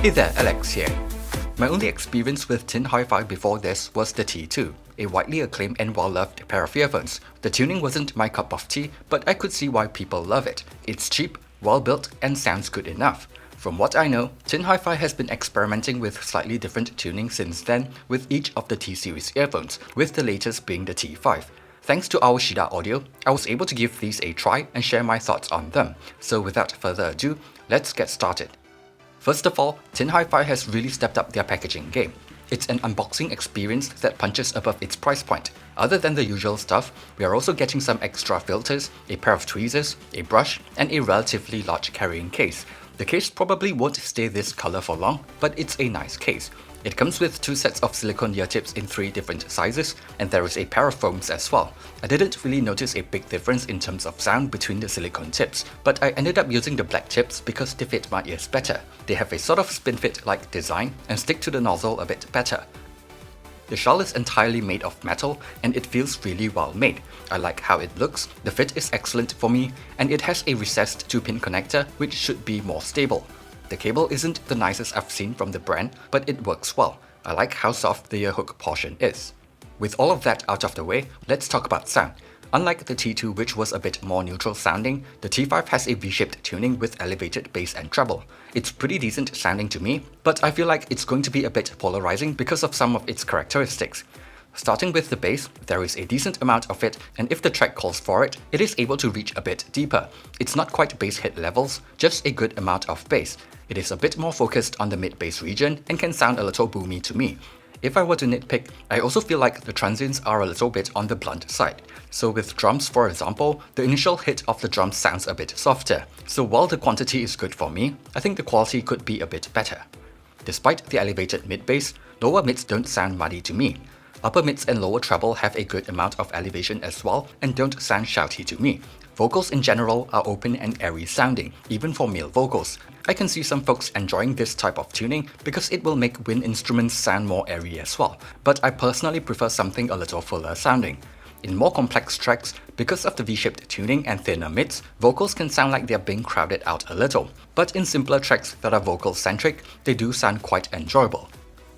Hey there, Alex here. My only experience with Tin HiFi before this was the T2, a widely acclaimed and well-loved pair of earphones. The tuning wasn't my cup of tea, but I could see why people love it. It's cheap, well-built, and sounds good enough. From what I know, Tin HiFi has been experimenting with slightly different tuning since then with each of the T-series earphones, with the latest being the T5. Thanks to Aoshida Audio, I was able to give these a try and share my thoughts on them. So without further ado, let's get started. First of all, Tin HiFi has really stepped up their packaging game. It's an unboxing experience that punches above its price point. Other than the usual stuff, we are also getting some extra filters, a pair of tweezers, a brush, and a relatively large carrying case. The case probably won't stay this color for long, but it's a nice case. It comes with 2 sets of silicone ear tips in 3 different sizes, and there is a pair of foams as well. I didn't really notice a big difference in terms of sound between the silicone tips, but I ended up using the black tips because they fit my ears better. They have a sort of spin-fit-like design and stick to the nozzle a bit better. The shell is entirely made of metal and it feels really well made. I like how it looks, the fit is excellent for me, and it has a recessed 2-pin connector which should be more stable. The cable isn't the nicest I've seen from the brand, but it works well. I like how soft the ear hook portion is. With all of that out of the way, let's talk about sound. Unlike the T2, which was a bit more neutral sounding, the T5 has a V-shaped tuning with elevated bass and treble. It's pretty decent sounding to me, but I feel like it's going to be a bit polarizing because of some of its characteristics. Starting with the bass, there is a decent amount of it, and if the track calls for it, it is able to reach a bit deeper. It's not quite bass hit levels, just a good amount of bass. It is a bit more focused on the mid-bass region and can sound a little boomy to me. If I were to nitpick, I also feel like the transients are a little bit on the blunt side. So with drums, for example, the initial hit of the drums sounds a bit softer. So while the quantity is good for me, I think the quality could be a bit better. Despite the elevated mid-bass, lower mids don't sound muddy to me. Upper mids and lower treble have a good amount of elevation as well and don't sound shouty to me. Vocals in general are open and airy sounding, even for male vocals. I can see some folks enjoying this type of tuning because it will make wind instruments sound more airy as well, but I personally prefer something a little fuller sounding. In more complex tracks, because of the V-shaped tuning and thinner mids, vocals can sound like they're being crowded out a little, but in simpler tracks that are vocal-centric, they do sound quite enjoyable.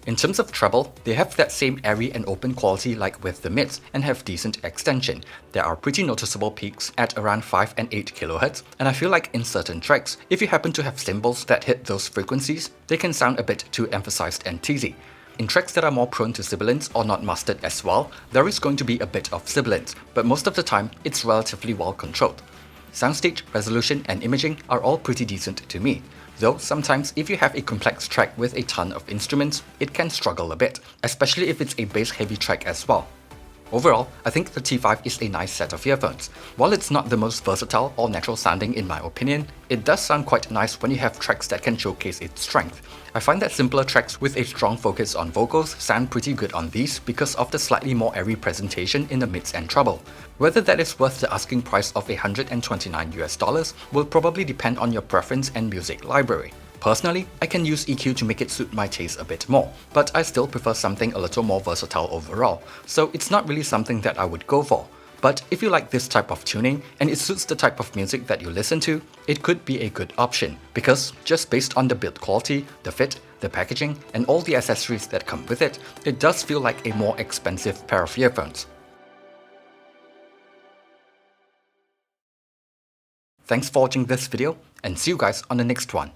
In terms of treble, they have that same airy and open quality like with the mids and have decent extension. There are pretty noticeable peaks at around 5 and 8 kHz, and I feel like in certain tracks, if you happen to have cymbals that hit those frequencies, they can sound a bit too emphasized and teasy. In tracks that are more prone to sibilance or not mastered as well, there is going to be a bit of sibilance, but most of the time, it's relatively well controlled. Soundstage, resolution, and imaging are all pretty decent to me. Though sometimes if you have a complex track with a ton of instruments, it can struggle a bit, especially if it's a bass-heavy track as well. Overall, I think the T5 is a nice set of earphones. While it's not the most versatile or natural sounding in my opinion, it does sound quite nice when you have tracks that can showcase its strength. I find that simpler tracks with a strong focus on vocals sound pretty good on these because of the slightly more airy presentation in the mids and treble. Whether that is worth the asking price of $129 will probably depend on your preference and music library. Personally, I can use EQ to make it suit my taste a bit more, but I still prefer something a little more versatile overall, so it's not really something that I would go for. But if you like this type of tuning and it suits the type of music that you listen to, it could be a good option, because just based on the build quality, the fit, the packaging, and all the accessories that come with it, it does feel like a more expensive pair of earphones. Thanks for watching this video, and see you guys on the next one.